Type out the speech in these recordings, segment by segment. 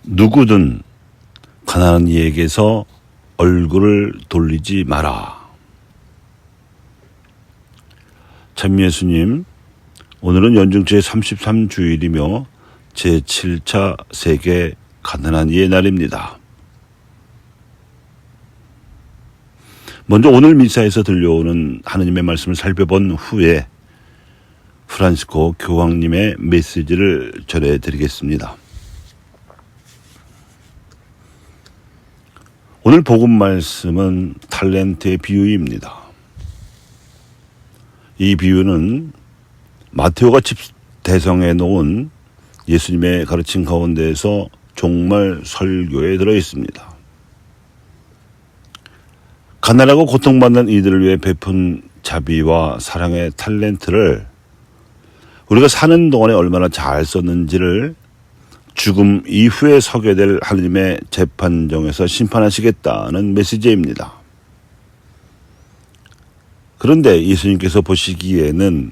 누구든 가난한 이에게서 얼굴을 돌리지 마라. 참 예수님, 오늘은 연중 제33주일이며 제7차 세계 가난한 이의 날입니다. 먼저 오늘 미사에서 들려오는 하느님의 말씀을 살펴본 후에 프란시스코 교황님의 메시지를 전해드리겠습니다. 오늘 복음 말씀은 탤런트의 비유입니다. 이 비유는 마테오가 집 대성해 놓은 예수님의 가르침 가운데에서 종말 설교에 들어 있습니다. 가난하고 고통받는 이들을 위해 베푼 자비와 사랑의 탤런트를 우리가 사는 동안에 얼마나 잘 썼는지를 죽음 이후에 서게 될 하느님의 재판정에서 심판하시겠다는 메시지입니다. 그런데 예수님께서 보시기에는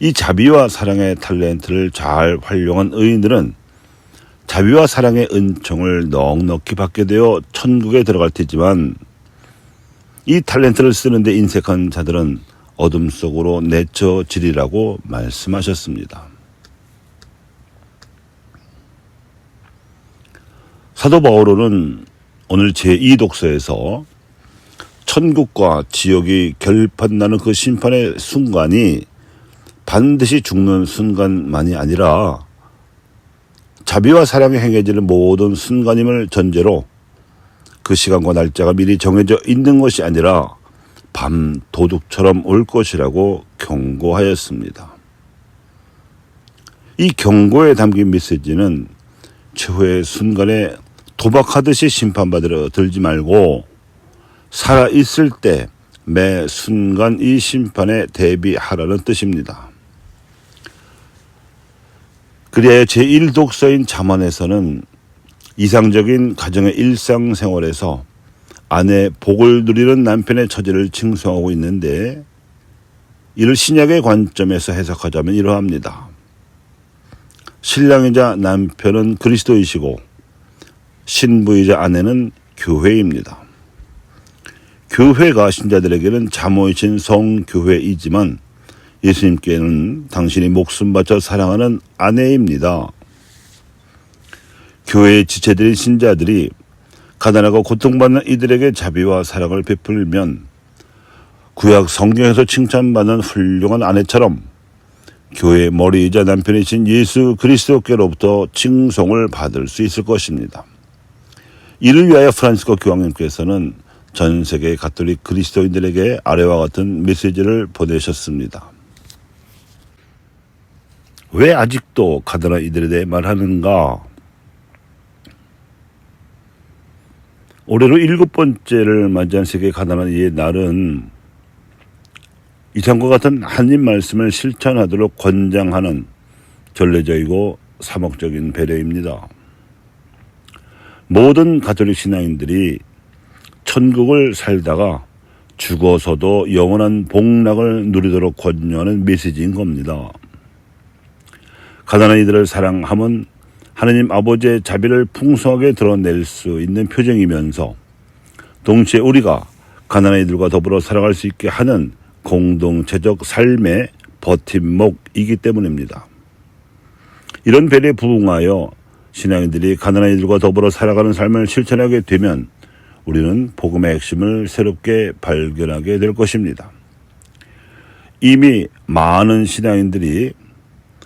이 자비와 사랑의 탤런트를 잘 활용한 의인들은 자비와 사랑의 은총을 넉넉히 받게 되어 천국에 들어갈 테지만 이 탤런트를 쓰는데 인색한 자들은 어둠 속으로 내쳐지리라고 말씀하셨습니다. 사도 바오로는 오늘 제2독서에서 천국과 지옥이 결판나는 그 심판의 순간이 반드시 죽는 순간만이 아니라 자비와 사랑이 행해지는 모든 순간임을 전제로 그 시간과 날짜가 미리 정해져 있는 것이 아니라 밤 도둑처럼 올 것이라고 경고하였습니다. 이 경고에 담긴 메시지는 최후의 순간에 도박하듯이 심판받으러 들지 말고 살아있을 때 매 순간 이 심판에 대비하라는 뜻입니다. 그래야 제1독서인 잠언에서는 이상적인 가정의 일상생활에서 아내의 복을 누리는 남편의 처지를 칭송하고 있는데 이를 신약의 관점에서 해석하자면 이러합니다. 신랑이자 남편은 그리스도이시고 신부이자 아내는 교회입니다. 교회가 신자들에게는 자모이신 성교회이지만 예수님께는 당신이 목숨 바쳐 사랑하는 아내입니다. 교회의 지체들인 신자들이 가난하고 고통받는 이들에게 자비와 사랑을 베풀면 구약 성경에서 칭찬받는 훌륭한 아내처럼 교회의 머리이자 남편이신 예수 그리스도께로부터 칭송을 받을 수 있을 것입니다. 이를 위하여 프란시스코 교황님께서는 전 세계 가톨릭 그리스도인들에게 아래와 같은 메시지를 보내셨습니다. 왜 아직도 가난한 이들에 대해 말하는가? 올해로 7번째를 맞이한 세계 가난한 이의 날은 이상과 같은 하나님 말씀을 실천하도록 권장하는 전례적이고 사목적인 배려입니다. 모든 가톨릭 신앙인들이 천국을 살다가 죽어서도 영원한 복락을 누리도록 권유하는 메시지인 겁니다. 가난한 이들을 사랑함은 하느님 아버지의 자비를 풍성하게 드러낼 수 있는 표정이면서 동시에 우리가 가난한 이들과 더불어 살아갈 수 있게 하는 공동체적 삶의 버팀목이기 때문입니다. 이런 배려에 부응하여 신앙인들이 가난한 이들과 더불어 살아가는 삶을 실천하게 되면 우리는 복음의 핵심을 새롭게 발견하게 될 것입니다. 이미 많은 신앙인들이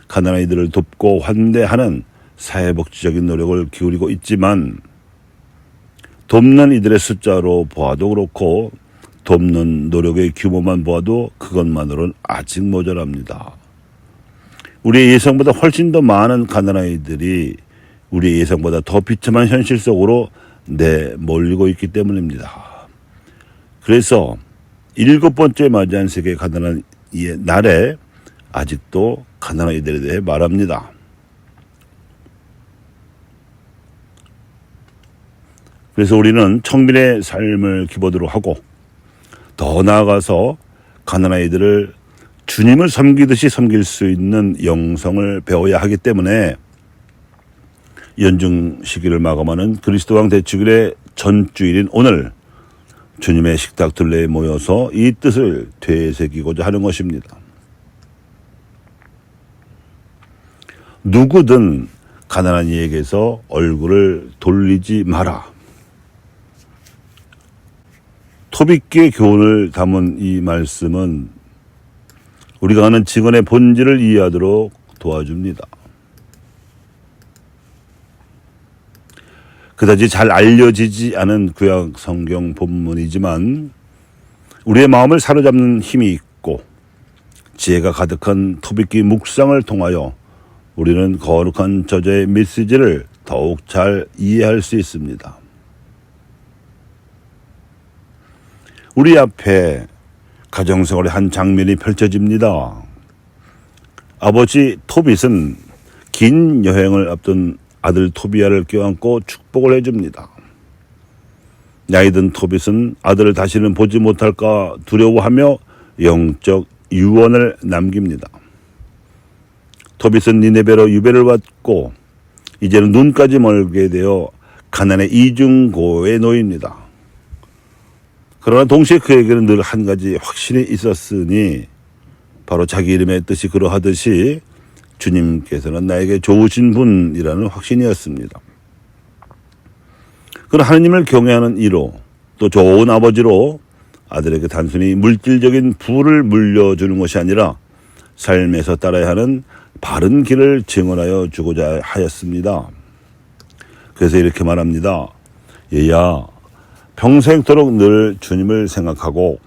가난한 이들을 돕고 환대하는 사회복지적인 노력을 기울이고 있지만 돕는 이들의 숫자로 보아도 그렇고 돕는 노력의 규모만 보아도 그것만으로는 아직 모자랍니다. 우리의 예상보다 훨씬 더 많은 가난한 이들이 우리의 예상보다 더 비참한 현실 속으로 내몰리고 있기 때문입니다. 그래서 7번째 맞이한 세계 가난한 이의 날에 아직도 가난한 이들에 대해 말합니다. 그래서 우리는 청빈의 삶을 기본으로 하고 더 나아가서 가난한 이들을 주님을 섬기듯이 섬길 수 있는 영성을 배워야 하기 때문에 연중 시기를 마감하는 그리스도왕 대축일의 전주일인 오늘 주님의 식탁 둘레에 모여서 이 뜻을 되새기고자 하는 것입니다. 누구든 가난한 이에게서 얼굴을 돌리지 마라. 토비끼의 교훈을 담은 이 말씀은 우리가 하는 직언의 본질을 이해하도록 도와줍니다. 그다지 잘 알려지지 않은 구약 성경 본문이지만 우리의 마음을 사로잡는 힘이 있고 지혜가 가득한 토비끼 묵상을 통하여 우리는 거룩한 저자의 메시지를 더욱 잘 이해할 수 있습니다. 우리 앞에 가정생활의 한 장면이 펼쳐집니다. 아버지 토빗은 긴 여행을 앞둔 아들 토비아를 껴안고 축복을 해줍니다. 나이든 토빗은 아들을 다시는 보지 못할까 두려워하며 영적 유언을 남깁니다. 토빗은 니네베로 유배를 왔고 이제는 눈까지 멀게 되어 가난의 이중고에 놓입니다. 그러나 동시에 그에게는 늘 한 가지 확신이 있었으니 바로 자기 이름의 뜻이 그러하듯이 주님께서는 나에게 좋으신 분이라는 확신이었습니다. 그는 하느님을 경외하는 이로 또 좋은 아버지로 아들에게 단순히 물질적인 부를 물려주는 것이 아니라 삶에서 따라야 하는 바른 길을 증언하여 주고자 하였습니다. 그래서 이렇게 말합니다. 얘야, 평생토록 늘 주님을 생각하고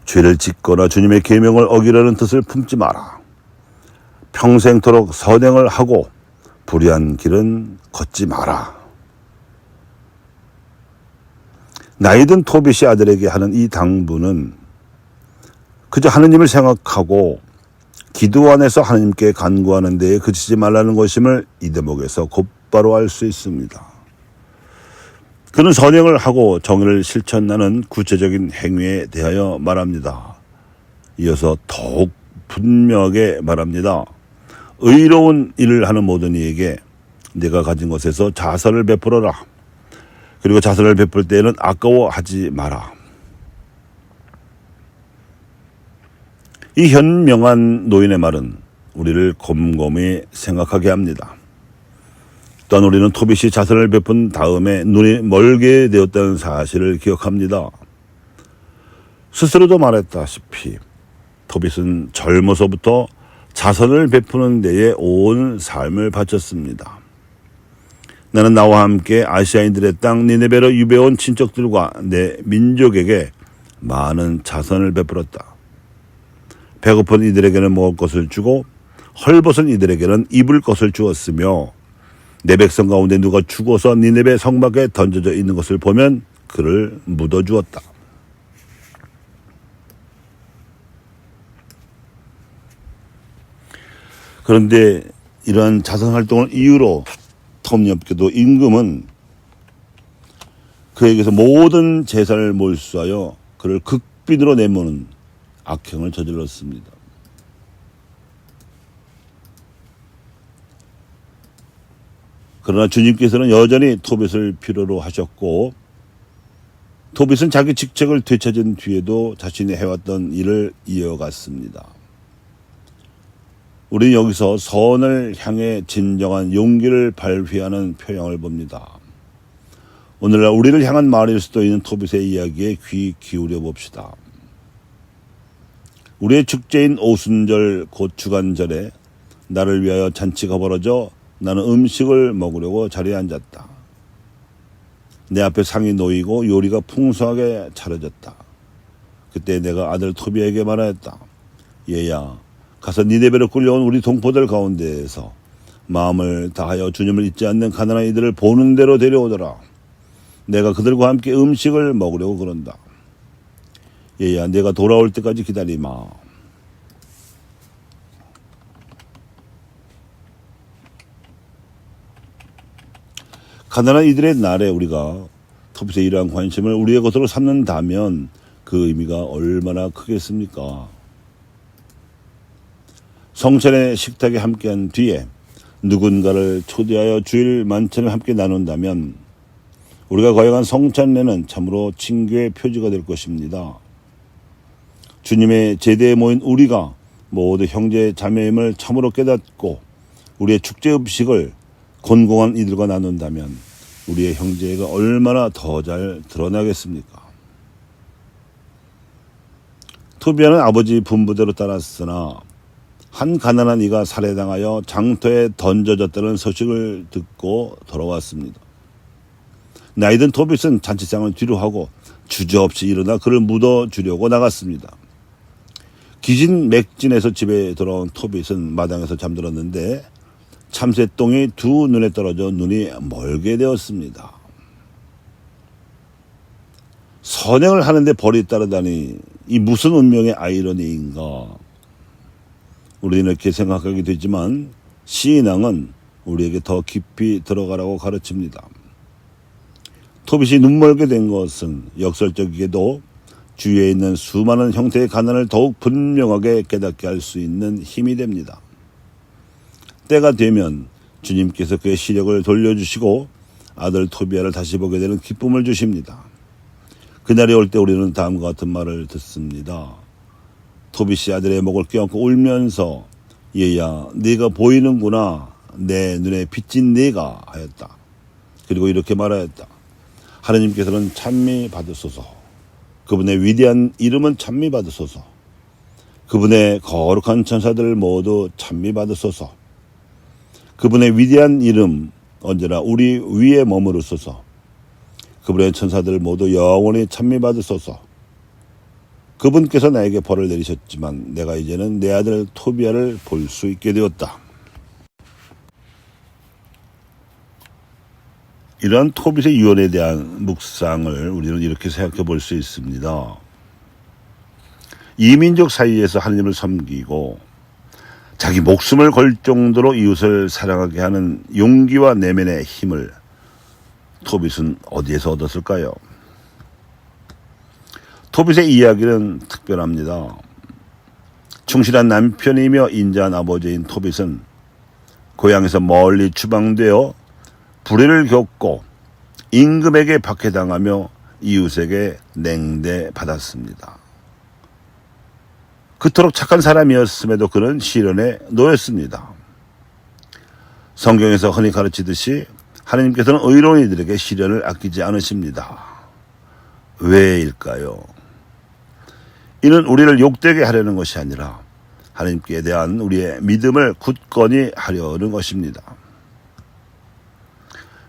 죄를 짓거나 주님의 계명을 어기려는 뜻을 품지 마라. 평생토록 선행을 하고 불의한 길은 걷지 마라. 나이든 토빗이 아들에게 하는 이 당부는 그저 하느님을 생각하고 기도 안에서 하느님께 간구하는 데에 그치지 말라는 것임을 이 대목에서 곧바로 알 수 있습니다. 그는 선행을 하고 정의를 실천하는 구체적인 행위에 대하여 말합니다. 이어서 더욱 분명하게 말합니다. 의로운 일을 하는 모든 이에게 내가 가진 것에서 자선을 베풀어라. 그리고 자선을 베풀 때에는 아까워하지 마라. 이 현명한 노인의 말은 우리를 곰곰이 생각하게 합니다. 또한 우리는 토빗이 자선을 베푼 다음에 눈이 멀게 되었다는 사실을 기억합니다. 스스로도 말했다시피 토빗은 젊어서부터 자선을 베푸는 데에 온 삶을 바쳤습니다. 나는 나와 함께 아시아인들의 땅 니네베로 유배온 친척들과 내 민족에게 많은 자선을 베풀었다. 배고픈 이들에게는 먹을 것을 주고 헐벗은 이들에게는 입을 것을 주었으며 내 백성 가운데 누가 죽어서 니네베 성 밖에 던져져 있는 것을 보면 그를 묻어주었다. 그런데 이러한 자선활동을 이유로 터무니없게도 임금은 그에게서 모든 재산을 몰수하여 그를 극빈으로 내모는 악행을 저질렀습니다. 그러나 주님께서는 여전히 토빗을 필요로 하셨고 토빗은 자기 직책을 되찾은 뒤에도 자신이 해왔던 일을 이어갔습니다. 우리는 여기서 선을 향해 진정한 용기를 발휘하는 표형을 봅니다. 오늘날 우리를 향한 말일 수도 있는 토빗의 이야기에 귀 기울여 봅시다. 우리의 축제인 오순절 곧 주간절에 나를 위하여 잔치가 벌어져 나는 음식을 먹으려고 자리에 앉았다. 내 앞에 상이 놓이고 요리가 풍성하게 차려졌다. 그때 내가 아들 토비에게 말하였다. 얘야, 가서 니네베로 끌려온 우리 동포들 가운데에서 마음을 다하여 주님을 잊지 않는 가난한 이들을 보는 대로 데려오더라. 내가 그들과 함께 음식을 먹으려고 그런다. 얘야, 내가 돌아올 때까지 기다리마. 가난한 이들의 날에 우리가 토빗의 이러한 관심을 우리의 것으로 삼는다면 그 의미가 얼마나 크겠습니까? 성찬의 식탁에 함께한 뒤에 누군가를 초대하여 주일 만찬을 함께 나눈다면 우리가 거행한 성찬례는 참으로 친교의 표지가 될 것입니다. 주님의 제대에 모인 우리가 모두 형제 자매임을 참으로 깨닫고 우리의 축제 음식을 곤공한 이들과 나눈다면 우리의 형제가 얼마나 더 잘 드러나겠습니까? 토비아는 아버지 분부대로 따랐으나 한 가난한 이가 살해당하여 장터에 던져졌다는 소식을 듣고 돌아왔습니다. 나이든 토빗은 잔치상을 뒤로하고 주저없이 일어나 그를 묻어주려고 나갔습니다. 기진 맥진에서 집에 돌아온 토빗은 마당에서 잠들었는데 참새똥이 두 눈에 떨어져 눈이 멀게 되었습니다. 선행을 하는데 벌이 따르다니 이 무슨 운명의 아이러니인가. 우리는 이렇게 생각하게 되지만 신앙은 우리에게 더 깊이 들어가라고 가르칩니다. 토빗이 눈멀게 된 것은 역설적이게도 주위에 있는 수많은 형태의 가난을 더욱 분명하게 깨닫게 할 수 있는 힘이 됩니다. 때가 되면 주님께서 그의 시력을 돌려주시고 아들 토비아를 다시 보게 되는 기쁨을 주십니다. 그날이 올 때 우리는 다음과 같은 말을 듣습니다. 토빗이 아들의 목을 껴안고 울면서 얘야 네가 보이는구나 내 눈에 비친 네가 하였다. 그리고 이렇게 말하였다. 하느님께서는 찬미 받으소서. 그분의 위대한 이름은 찬미 받으소서. 그분의 거룩한 천사들 모두 찬미 받으소서. 그분의 위대한 이름 언제나 우리 위에 머무르소서. 그분의 천사들 모두 영원히 찬미 받으소서. 그분께서 나에게 벌을 내리셨지만 내가 이제는 내 아들 토비아를 볼 수 있게 되었다. 이러한 토빗의 유언에 대한 묵상을 우리는 이렇게 생각해 볼 수 있습니다. 이민족 사이에서 하나님을 섬기고 자기 목숨을 걸 정도로 이웃을 사랑하게 하는 용기와 내면의 힘을 토빗은 어디에서 얻었을까요? 토빗의 이야기는 특별합니다. 충실한 남편이며 인자한 아버지인 토빗은 고향에서 멀리 추방되어 불의를 겪고 임금에게 박해당하며 이웃에게 냉대받았습니다. 그토록 착한 사람이었음에도 그는 시련에 놓였습니다. 성경에서 흔히 가르치듯이 하나님께서는 의로운 이들에게 시련을 아끼지 않으십니다. 왜일까요? 이는 우리를 욕되게 하려는 것이 아니라 하나님께 대한 우리의 믿음을 굳건히 하려는 것입니다.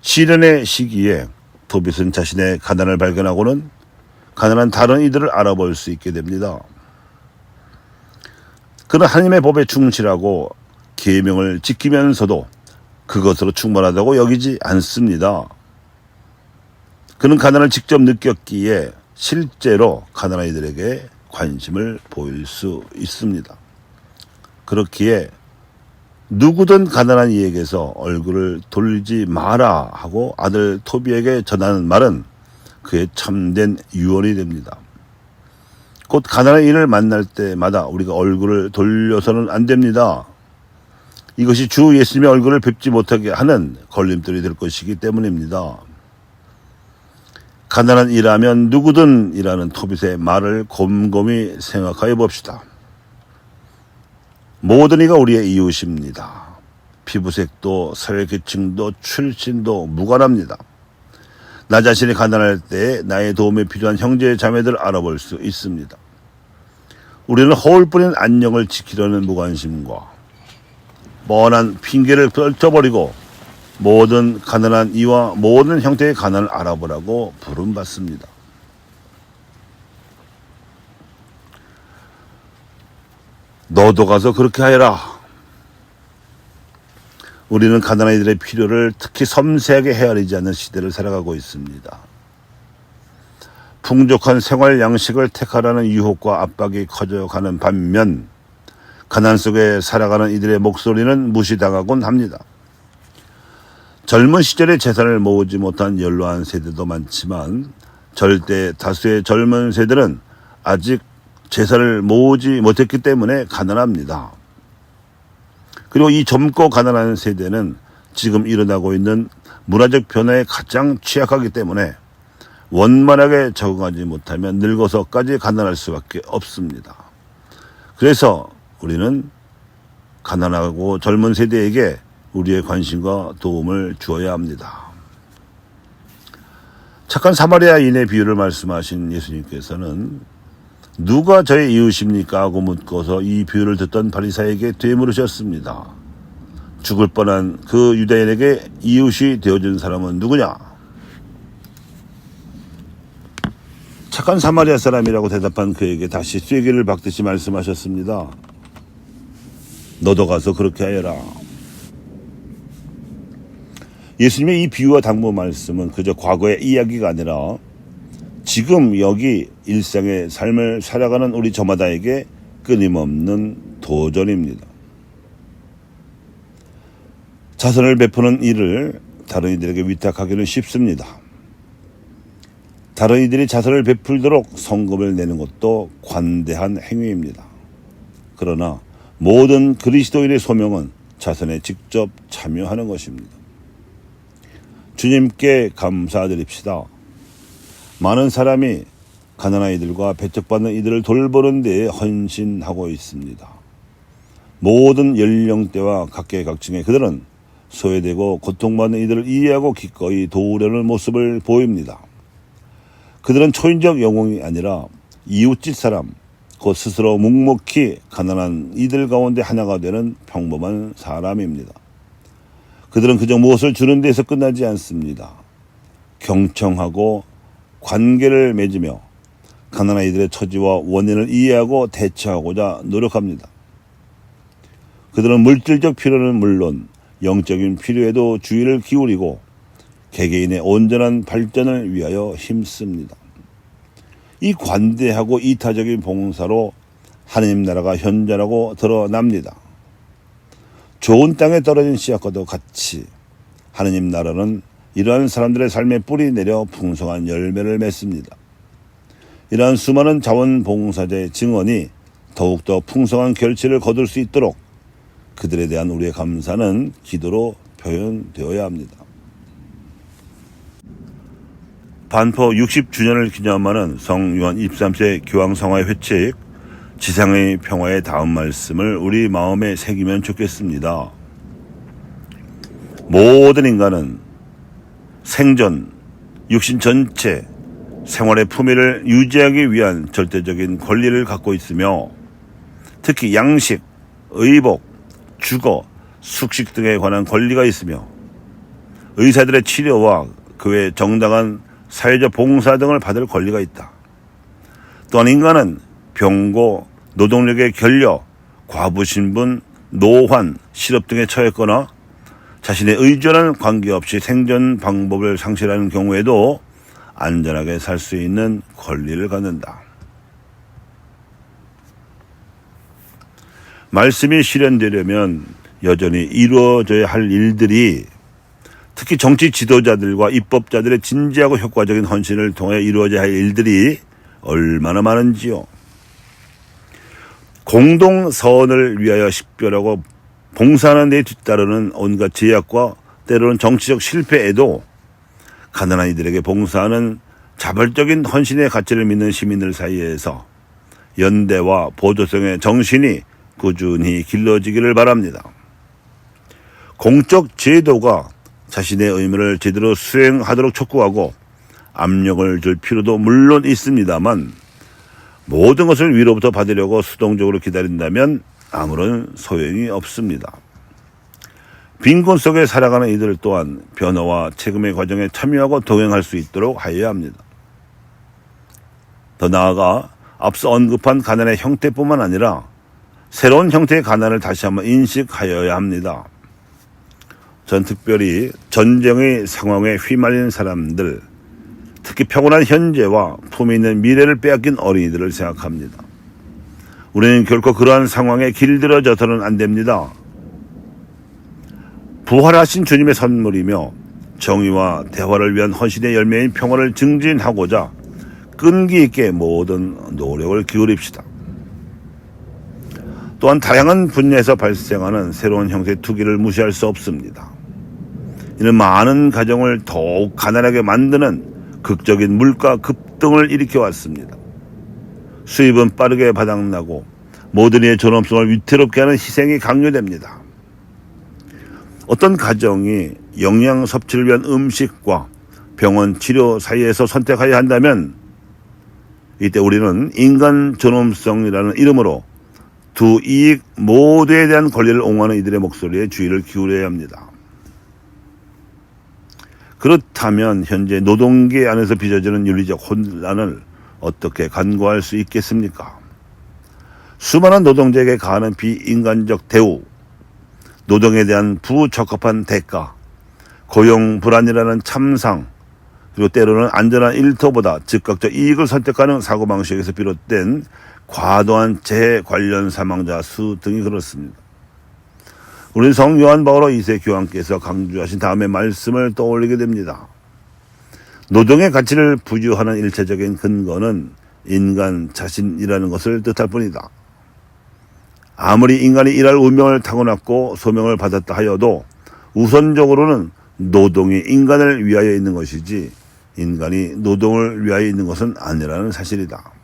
시련의 시기에 토빗은 자신의 가난을 발견하고는 가난한 다른 이들을 알아볼 수 있게 됩니다. 그는 하나님의 법에 충실하고 계명을 지키면서도 그것으로 충분하다고 여기지 않습니다. 그는 가난을 직접 느꼈기에 실제로 가난한 이들에게 관심을 보일 수 있습니다. 그렇기에 누구든 가난한 이에게서 얼굴을 돌리지 마라 하고 아들 토비에게 전하는 말은 그의 참된 유언이 됩니다. 곧 가난한 이를 만날 때마다 우리가 얼굴을 돌려서는 안 됩니다. 이것이 주 예수님의 얼굴을 뵙지 못하게 하는 걸림돌이 될 것이기 때문입니다. 가난한 이라면 누구든 이라는 토빗의 말을 곰곰이 생각해 봅시다. 모든 이가 우리의 이웃입니다. 피부색도 사회계층도 출신도 무관합니다. 나 자신이 가난할 때 나의 도움에 필요한 형제 자매들을 알아볼 수 있습니다. 우리는 허울뿐인 안녕을 지키려는 무관심과 뻔한 핑계를 떨쳐버리고 모든 가난한 이와 모든 형태의 가난을 알아보라고 부름받습니다. 너도 가서 그렇게 하여라. 우리는 가난한 이들의 필요를 특히 섬세하게 헤아리지 않는 시대를 살아가고 있습니다. 풍족한 생활 양식을 택하라는 유혹과 압박이 커져가는 반면 가난 속에 살아가는 이들의 목소리는 무시당하곤 합니다. 젊은 시절에 재산을 모으지 못한 연로한 세대도 많지만 절대 다수의 젊은 세대는 아직 재산을 모으지 못했기 때문에 가난합니다. 그리고 이 젊고 가난한 세대는 지금 일어나고 있는 문화적 변화에 가장 취약하기 때문에 원만하게 적응하지 못하면 늙어서까지 가난할 수밖에 없습니다. 그래서 우리는 가난하고 젊은 세대에게 우리의 관심과 도움을 주어야 합니다. 착한 사마리아인의 비유를 말씀하신 예수님께서는 누가 저의 이웃입니까? 하고 묻고서 이 비유를 듣던 바리사에게 되물으셨습니다. 죽을 뻔한 그 유대인에게 이웃이 되어준 사람은 누구냐? 착한 사마리아 사람이라고 대답한 그에게 다시 쐐기를 박듯이 말씀하셨습니다. 너도 가서 그렇게 하여라. 예수님의 이 비유와 당부 말씀은 그저 과거의 이야기가 아니라 지금 여기 일상의 삶을 살아가는 우리 저마다에게 끊임없는 도전입니다. 자선을 베푸는 일을 다른 이들에게 위탁하기는 쉽습니다. 다른 이들이 자선을 베풀도록 성금을 내는 것도 관대한 행위입니다. 그러나 모든 그리스도인의 소명은 자선에 직접 참여하는 것입니다. 주님께 감사드립시다. 많은 사람이 가난한 이들과 배척받는 이들을 돌보는 데에 헌신하고 있습니다. 모든 연령대와 각계각층의 그들은 소외되고 고통받는 이들을 이해하고 기꺼이 도우려는 모습을 보입니다. 그들은 초인적 영웅이 아니라 이웃집 사람, 곧 스스로 묵묵히 가난한 이들 가운데 하나가 되는 평범한 사람입니다. 그들은 그저 무엇을 주는 데서 끝나지 않습니다. 경청하고 관계를 맺으며 가난한 이들의 처지와 원인을 이해하고 대처하고자 노력합니다. 그들은 물질적 필요는 물론 영적인 필요에도 주의를 기울이고 개개인의 온전한 발전을 위하여 힘씁니다. 이 관대하고 이타적인 봉사로 하나님 나라가 현존하고 드러납니다. 좋은 땅에 떨어진 씨앗과도 같이 하나님 나라는 이러한 사람들의 삶에 뿌리 내려 풍성한 열매를 맺습니다. 이러한 수많은 자원봉사자의 증언이 더욱더 풍성한 결실을 거둘 수 있도록 그들에 대한 우리의 감사는 기도로 표현되어야 합니다. 반포 60주년을 기념하는 성 요한 23세 교황성화의 회칙 지상의 평화의 다음 말씀을 우리 마음에 새기면 좋겠습니다. 모든 인간은 생존, 육신 전체, 생활의 품위를 유지하기 위한 절대적인 권리를 갖고 있으며 특히 양식, 의복, 주거, 숙식 등에 관한 권리가 있으며 의사들의 치료와 그 외 정당한 사회적 봉사 등을 받을 권리가 있다. 또한 인간은 병고, 노동력의 결여, 과부신분, 노환, 실업 등에 처했거나 자신의 의존한 관계없이 생존 방법을 상실하는 경우에도 안전하게 살 수 있는 권리를 갖는다. 말씀이 실현되려면 여전히 이루어져야 할 일들이 특히 정치 지도자들과 입법자들의 진지하고 효과적인 헌신을 통해 이루어져야 할 일들이 얼마나 많은지요. 공동선을 위하여 식별하고 봉사하는 데 뒤따르는 온갖 제약과 때로는 정치적 실패에도 가난한 이들에게 봉사하는 자발적인 헌신의 가치를 믿는 시민들 사이에서 연대와 보조성의 정신이 꾸준히 길러지기를 바랍니다. 공적 제도가 자신의 의무를 제대로 수행하도록 촉구하고 압력을 줄 필요도 물론 있습니다만 모든 것을 위로부터 받으려고 수동적으로 기다린다면 아무런 소용이 없습니다. 빈곤 속에 살아가는 이들 또한 변화와 책임의 과정에 참여하고 동행할 수 있도록 하여야 합니다. 더 나아가 앞서 언급한 가난의 형태뿐만 아니라 새로운 형태의 가난을 다시 한번 인식하여야 합니다. 전 특별히 전쟁의 상황에 휘말린 사람들, 특히 평온한 현재와 품위 있는 미래를 빼앗긴 어린이들을 생각합니다. 우리는 결코 그러한 상황에 길들여져서는 안 됩니다. 부활하신 주님의 선물이며 정의와 대화를 위한 헌신의 열매인 평화를 증진하고자 끈기 있게 모든 노력을 기울입시다. 또한 다양한 분야에서 발생하는 새로운 형태의 투기를 무시할 수 없습니다. 이는 많은 가정을 더욱 가난하게 만드는 극적인 물가 급등을 일으켜 왔습니다. 수입은 빠르게 바닥나고 모든 이의 존엄성을 위태롭게 하는 희생이 강요됩니다. 어떤 가정이 영양 섭취를 위한 음식과 병원 치료 사이에서 선택해야 한다면 이때 우리는 인간 존엄성이라는 이름으로 두 이익 모두에 대한 권리를 옹호하는 이들의 목소리에 주의를 기울여야 합니다. 그렇다면 현재 노동계 안에서 빚어지는 윤리적 혼란을 어떻게 간과할 수 있겠습니까? 수많은 노동자에게 가하는 비인간적 대우, 노동에 대한 부적합한 대가, 고용 불안이라는 참상, 그리고 때로는 안전한 일터보다 즉각적 이익을 선택하는 사고방식에서 비롯된 과도한 재해 관련 사망자 수 등이 그렇습니다. 우리는 성 요한 바오로 2세 교황께서 강조하신 다음의 말씀을 떠올리게 됩니다. 노동의 가치를 부여하는 일체적인 근거는 인간 자신이라는 것을 뜻할 뿐이다. 아무리 인간이 일할 운명을 타고났고 소명을 받았다 하여도 우선적으로는 노동이 인간을 위하여 있는 것이지 인간이 노동을 위하여 있는 것은 아니라는 사실이다.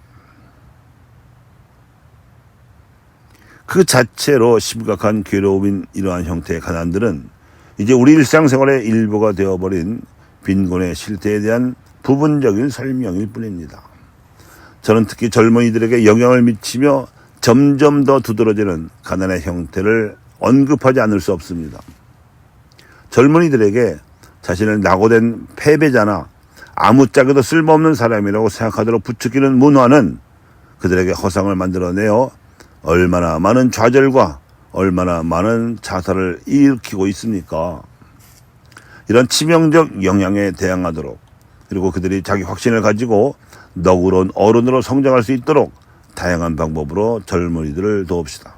그 자체로 심각한 괴로움인 이러한 형태의 가난들은 이제 우리 일상생활의 일부가 되어버린 빈곤의 실태에 대한 부분적인 설명일 뿐입니다. 저는 특히 젊은이들에게 영향을 미치며 점점 더 두드러지는 가난의 형태를 언급하지 않을 수 없습니다. 젊은이들에게 자신을 낙오된 패배자나 아무짝에도 쓸모없는 사람이라고 생각하도록 부추기는 문화는 그들에게 허상을 만들어내어 얼마나 많은 좌절과 얼마나 많은 자살을 일으키고 있습니까? 이런 치명적 영향에 대항하도록, 그리고 그들이 자기 확신을 가지고 너그러운 어른으로 성장할 수 있도록 다양한 방법으로 젊은이들을 도웁시다.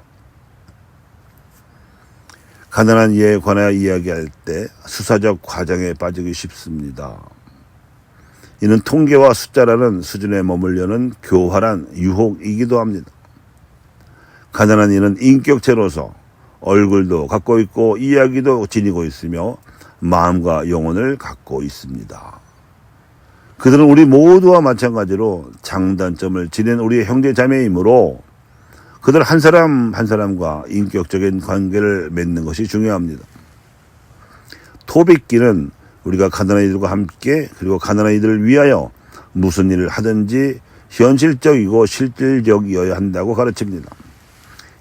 가난한 이에 관하여 이야기할 때 수사적 과정에 빠지기 쉽습니다. 이는 통계와 숫자라는 수준에 머물려는 교활한 유혹이기도 합니다. 가난한 이는 인격체로서 얼굴도 갖고 있고 이야기도 지니고 있으며 마음과 영혼을 갖고 있습니다. 그들은 우리 모두와 마찬가지로 장단점을 지닌 우리의 형제 자매이므로 그들 한 사람 한 사람과 인격적인 관계를 맺는 것이 중요합니다. 토빗기는 우리가 가난한 이들과 함께 그리고 가난한 이들을 위하여 무슨 일을 하든지 현실적이고 실질적이어야 한다고 가르칩니다.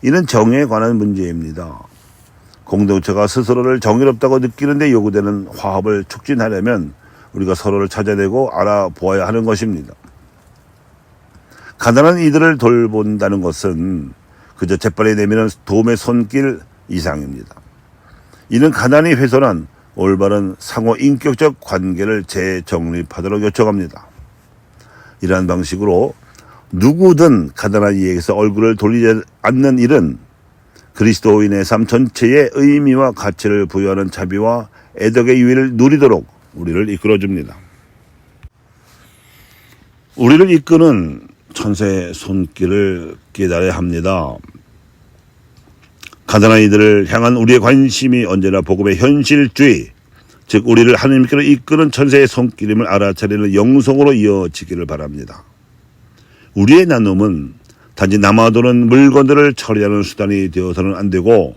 이는 정의에 관한 문제입니다. 공동체가 스스로를 정의롭다고 느끼는데 요구되는 화합을 촉진하려면 우리가 서로를 찾아내고 알아보아야 하는 것입니다. 가난한 이들을 돌본다는 것은 그저 재빨리 내미는 도움의 손길 이상입니다. 이는 가난이 훼손한 올바른 상호 인격적 관계를 재정립하도록 요청합니다. 이러한 방식으로 누구든 가난한 이에게서 얼굴을 돌리지 않는 일은 그리스도인의 삶 전체의 의미와 가치를 부여하는 자비와 애덕의 유의를 누리도록 우리를 이끌어줍니다. 우리를 이끄는 천사의 손길을 깨달아야 합니다. 가난한 이들을 향한 우리의 관심이 언제나 복음의 현실주의, 즉 우리를 하나님께로 이끄는 천사의 손길임을 알아차리는 영성으로 이어지기를 바랍니다. 우리의 나눔은 단지 남아도는 물건들을 처리하는 수단이 되어서는 안 되고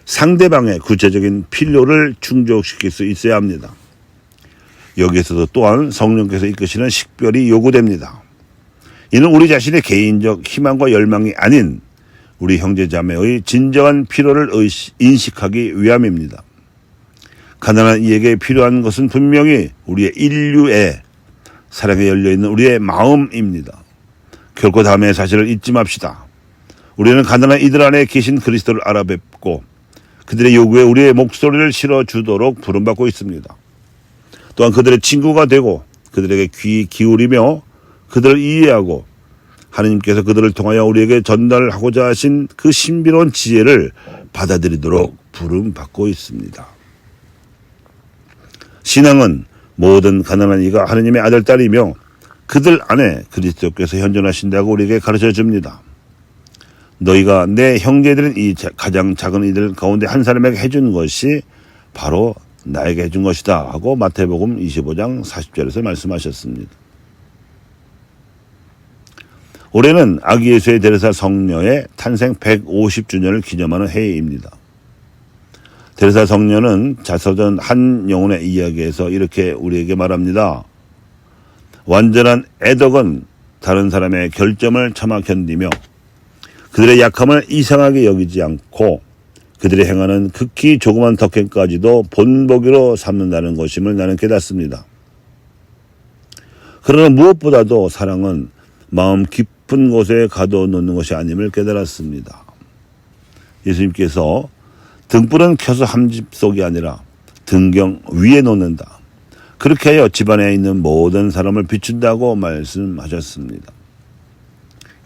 상대방의 구체적인 필요를 충족시킬 수 있어야 합니다. 여기에서도 또한 성령께서 이끄시는 식별이 요구됩니다. 이는 우리 자신의 개인적 희망과 열망이 아닌 우리 형제자매의 진정한 필요를 인식하기 위함입니다. 가난한 이에게 필요한 것은 분명히 우리의 인류의 사랑에 열려있는 우리의 마음입니다. 결코 다음의 사실을 잊지 맙시다. 우리는 가난한 이들 안에 계신 그리스도를 알아뵙고 그들의 요구에 우리의 목소리를 실어주도록 부름받고 있습니다. 또한 그들의 친구가 되고 그들에게 귀 기울이며 그들을 이해하고 하느님께서 그들을 통하여 우리에게 전달하고자 하신 그 신비로운 지혜를 받아들이도록 부름받고 있습니다. 신앙은 모든 가난한 이가 하느님의 아들, 딸이며 그들 안에 그리스도께서 현존하신다고 우리에게 가르쳐 줍니다. 너희가 내 형제들인 이 가장 작은 이들 가운데 한 사람에게 해준 것이 바로 나에게 해준 것이다 하고 마태복음 25장 40절에서 말씀하셨습니다. 올해는 아기 예수의 데레사 성녀의 탄생 150주년을 기념하는 해입니다. 데레사 성녀는 자서전 한 영혼의 이야기에서 이렇게 우리에게 말합니다. 완전한 애덕은 다른 사람의 결점을 참아 견디며 그들의 약함을 이상하게 여기지 않고 그들이 행하는 극히 조그만 덕행까지도 본보기로 삼는다는 것임을 나는 깨닫습니다. 그러나 무엇보다도 사랑은 마음 깊은 곳에 가둬놓는 것이 아님을 깨달았습니다. 예수님께서 등불은 켜서 함집속이 아니라 등경 위에 놓는다. 그렇게 하여 집안에 있는 모든 사람을 비춘다고 말씀하셨습니다.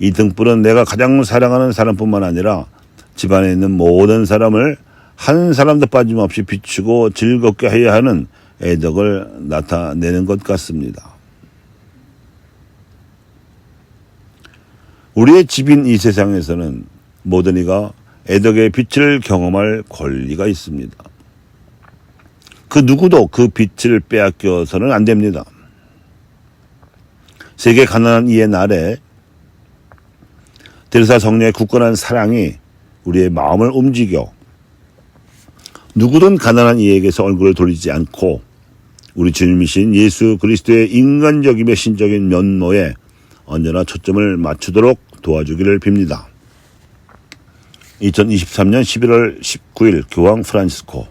이 등불은 내가 가장 사랑하는 사람뿐만 아니라 집안에 있는 모든 사람을 한 사람도 빠짐없이 비추고 즐겁게 해야 하는 애덕을 나타내는 것 같습니다. 우리의 집인 이 세상에서는 모든 이가 애덕의 빛을 경험할 권리가 있습니다. 그 누구도 그 빛을 빼앗겨서는 안 됩니다. 세계 가난한 이의 날에 데레사 성녀의 굳건한 사랑이 우리의 마음을 움직여 누구든 가난한 이에게서 얼굴을 돌리지 않고 우리 주님이신 예수 그리스도의 인간적이며 신적인 면모에 언제나 초점을 맞추도록 도와주기를 빕니다. 2023년 11월 19일 교황 프란치스코